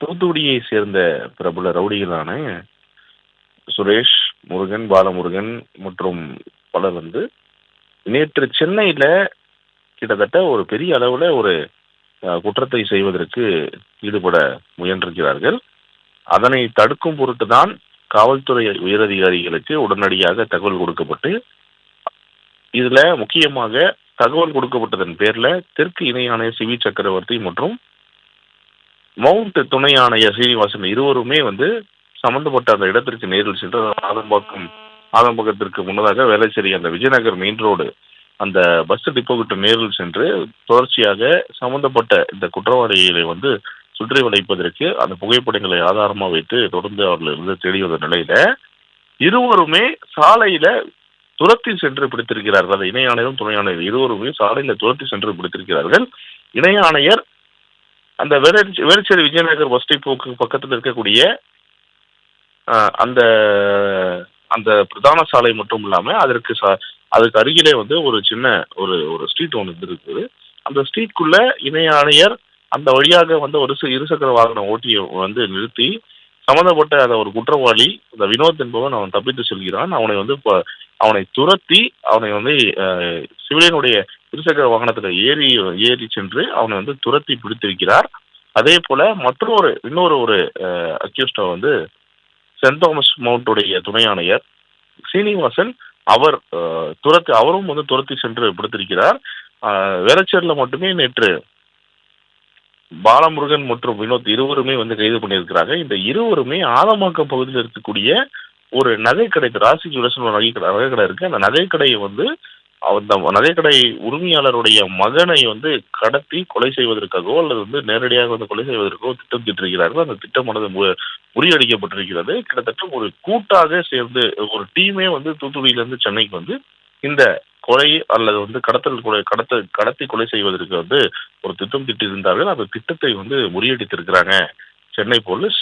தூத்துக்குடியை சேர்ந்த பிரபல ரவுடிகளான சுரேஷ், முருகன், பாலமுருகன் மற்றும் பலர் நேற்று சென்னையில கிட்டத்தட்ட ஒரு பெரிய அளவுல ஒரு குற்றத்தை செய்வதற்கு ஈடுபட முயன்றிருக்கிறார்கள். அதனை தடுக்கும் பொருட்டு தான் காவல்துறை உயரதிகாரிகளுக்கு உடனடியாக தகவல் கொடுக்கப்பட்டு, இதுல முக்கியமாக தகவல் கொடுக்கப்பட்டதன் பேர்ல தெற்கு இணை ஆணையர் சிவி சக்கரவர்த்தி மற்றும் மவுண்ட் துணை ஆணையர் சீனிவாசன் இருவருமே சம்பந்தப்பட்ட அந்த இடத்திற்கு நேரில் சென்று ஆதம்பகத்திற்கு முன்னதாக வேளச்சேரி அந்த விஜயநகர் மெயின் ரோடு அந்த பஸ் டிப்போ விட்டு நேரில் சென்று தொடர்ச்சியாக சம்பந்தப்பட்ட இந்த குற்றவாளிகளை சுற்றி வளைப்பதற்கு அந்த புகைப்படங்களை ஆதாரமாக வைத்து தொடர்ந்து அவர்கள் தேடி வந்த நிலையில இருவருமே சாலையில துரத்தி சென்று பிடித்திருக்கிறார்கள். அந்த இணை ஆணையரும் துணை ஆணையர் இருவருமே சாலையில துரத்தி சென்று பிடித்திருக்கிறார்கள். இணை ஆணையர் அந்த வேளச்சேரி விஜயநகர் பஸ் டிப்போக்கு பக்கத்தில் இருக்கக்கூடிய அந்த அந்த பிரதான சாலை மட்டும் இல்லாம அதுக்கு அருகிலே ஒரு சின்ன ஒரு ஸ்ட்ரீட் ஒன்று இருக்குது. அந்த ஸ்ட்ரீட்குள்ள இணை ஆணையர் அந்த வழியாக ஒரு இருசக்கர வாகன ஓட்டியை நிறுத்தி சம்பந்தப்பட்ட அந்த ஒரு குற்றவாளி இந்த வினோத் என்பவன் அவன் தப்பித்து செல்கிறான். அவனை துரத்தி அவனை சிவிலியனுடைய இருசக்கர வாகனத்துல ஏறி சென்று அவனை துரத்தி பிடித்திருக்கிறார். அதே போல இன்னொரு அக்யூஸ்ட சென்ட் தாமஸ் மவுண்டுடைய துணை ஆணையர் சீனிவாசன் அவரும் துரத்தி சென்று பிடித்திருக்கிறார். வேளச்சேரியில மட்டுமே நேற்று பாலமுருகன் மற்றும் வினோத் இருவருமே கைது பண்ணியிருக்கிறாங்க. இந்த இருவருமே ஆலமாக்கம் பகுதியில் இருக்கக்கூடிய ஒரு நகைக்கடை, ராசி ஜுவல்ஸ் நகைக்கடை இருக்கு. அந்த நகைக்கடையை அந்த நகைக்கடை உரிமையாளருடைய மகனை கடத்தி கொலை செய்வதற்காகவோ அல்லது நேரடியாக கொலை செய்வதற்கோ திட்டம் தீட்டிருக்கிறார்கள். அந்த திட்டமானது முறியடிக்கப்பட்டிருக்கிறது. கிட்டத்தட்ட ஒரு கூட்டாக சேர்ந்து ஒரு டீமே தூத்துக்குடியிலிருந்து சென்னைக்கு இந்த கொலை அல்லது கடத்தி கொலை செய்வதற்கு ஒரு திட்டம் தீட்டியிருந்தார்கள். அந்த திட்டத்தை முறியடித்திருக்கிறாங்க சென்னை போலீஸ்.